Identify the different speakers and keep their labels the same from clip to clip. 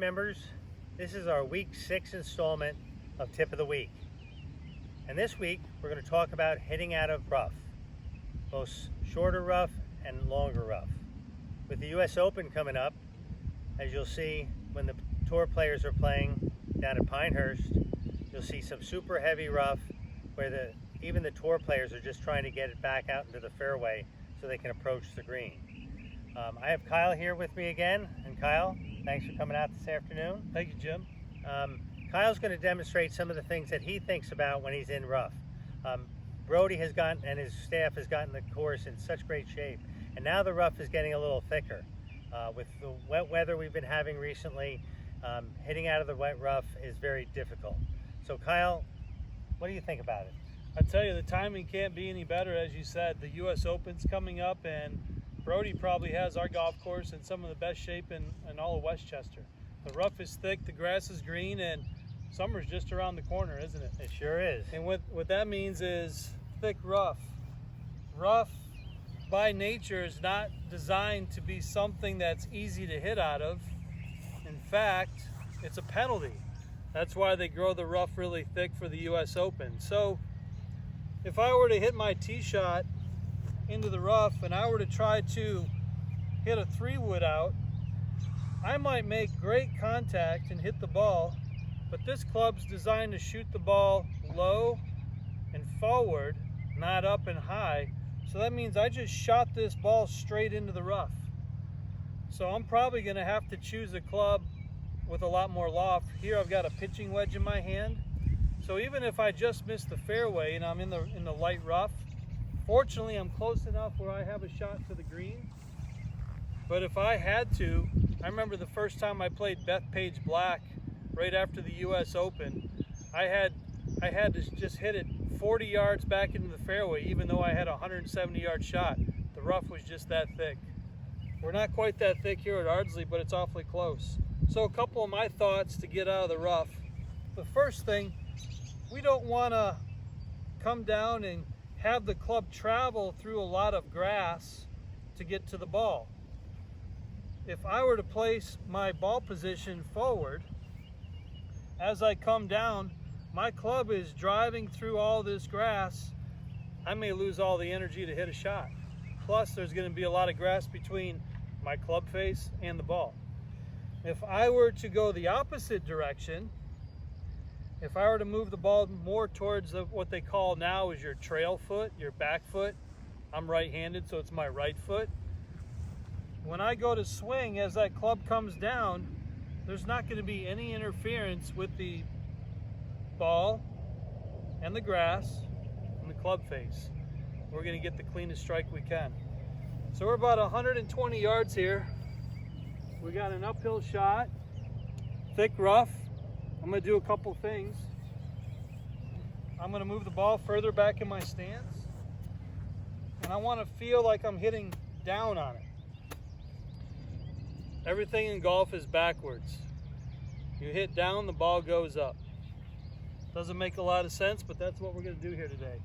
Speaker 1: members, this is our week 6 installment of Tip of the Week. And this week we're going to talk about hitting out of rough, both shorter rough and longer rough. With the US Open coming up, as you'll see when the tour players are playing down at Pinehurst, you'll see some super heavy rough where even the tour players are just trying to get it back out into the fairway so they can approach the green. I have Kyle here with me again, and Kyle, thanks for coming out this afternoon.
Speaker 2: Thank you, Jim.
Speaker 1: Kyle's going to demonstrate some of the things that he thinks about when he's in rough. Brody has gotten, and his staff has gotten the course in such great shape, and now the rough is getting a little thicker. With the wet weather we've been having recently, hitting out of the wet rough is very difficult. So Kyle, what do you think about it?
Speaker 2: I tell you, the timing can't be any better. As you said, the US Open's coming up, and Brody probably has our golf course in some of the best shape in all of Westchester. The rough is thick, the grass is green, and summer's just around the corner, isn't it?
Speaker 1: It sure is.
Speaker 2: And what that means is thick rough. Rough by nature is not designed to be something that's easy to hit out of. In fact, it's a penalty. That's why they grow the rough really thick for the US Open. So if I were to hit my tee shot into the rough and I were to try to hit a 3-wood out, I might make great contact and hit the ball, but this club's designed to shoot the ball low and forward, not up and high. So that means I just shot this ball straight into the rough. So I'm probably going to have to choose a club with a lot more loft. Here I've got a pitching wedge in my hand. So even if I just miss the fairway and I'm in the light rough, fortunately I'm close enough where I have a shot to the green. But if I had to, I remember the first time I played Bethpage Black right after the US Open, I had to just hit it 40 yards back into the fairway, even though I had a 170-yard shot. The rough was just that thick. We're not quite that thick here at Ardsley, but it's awfully close. So a couple of my thoughts to get out of the rough. The first thing, we don't want to come down and have the club travel through a lot of grass to get to the ball. If I were to place my ball position forward, as I come down, my club is driving through all this grass. I may lose all the energy to hit a shot. Plus, there's going to be a lot of grass between my club face and the ball. If I were to go the opposite direction, if I were to move the ball more towards what they call now is your trail foot, your back foot. I'm right-handed, so it's my right foot. When I go to swing, as that club comes down, there's not going to be any interference with the ball and the grass and the club face. We're going to get the cleanest strike we can. So we're about 120 yards here. We got an uphill shot, thick rough. I'm going to do a couple things. I'm going to move the ball further back in my stance, and I want to feel like I'm hitting down on it. Everything in golf is backwards. You hit down, the ball goes up. Doesn't make a lot of sense, but that's what we're going to do here today.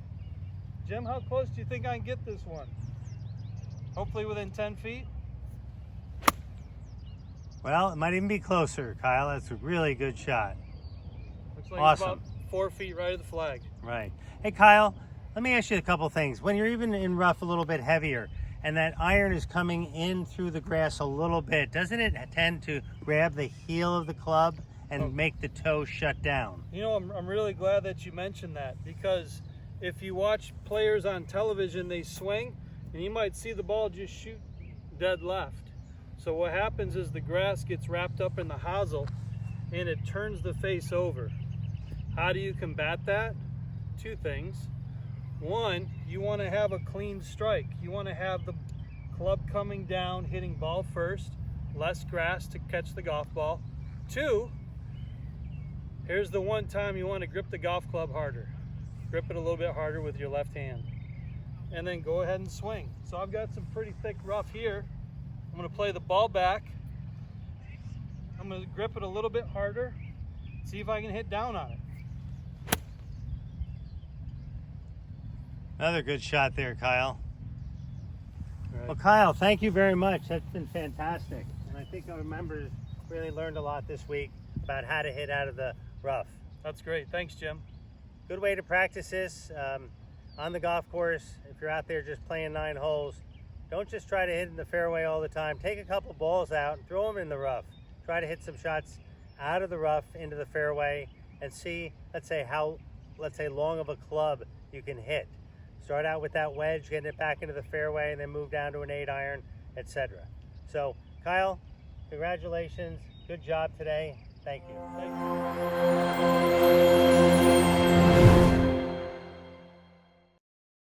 Speaker 2: Jim, how close do you think I can get this one? Hopefully within 10 feet.
Speaker 1: Well, it might even be closer, Kyle. That's a really good shot.
Speaker 2: Looks like
Speaker 1: Awesome.
Speaker 2: It's about 4 feet right of the flag.
Speaker 1: Right. Hey, Kyle, let me ask you a couple things. When you're even in rough a little bit heavier and that iron is coming in through the grass a little bit, doesn't it tend to grab the heel of the club and make the toe shut down?
Speaker 2: You know, I'm really glad that you mentioned that, because if you watch players on television, they swing and you might see the ball just shoot dead left. So what happens is the grass gets wrapped up in the hosel and it turns the face over. How do you combat that? Two things. One, you want to have a clean strike. You want to have the club coming down, hitting ball first, less grass to catch the golf ball. Two, here's the one time you want to grip the golf club harder. Grip it a little bit harder with your left hand. And then go ahead and swing. So I've got some pretty thick rough here. I'm going to play the ball back. I'm going to grip it a little bit harder. See if I can hit down on it.
Speaker 1: Another good shot there, Kyle.
Speaker 2: Right.
Speaker 1: Well, Kyle, thank you very much. That's been fantastic. And I think our members really learned a lot this week about how to hit out of the rough.
Speaker 2: That's great. Thanks, Jim.
Speaker 1: Good way to practice this on the golf course. If you're out there just playing 9 holes, don't just try to hit in the fairway all the time. Take a couple balls out and throw them in the rough. Try to hit some shots out of the rough into the fairway and see, let's say long of a club you can hit. Start out with that wedge, getting it back into the fairway, and then move down to an 8-iron, etc. So, Kyle, congratulations. Good job today. Thank you.
Speaker 2: Thank you.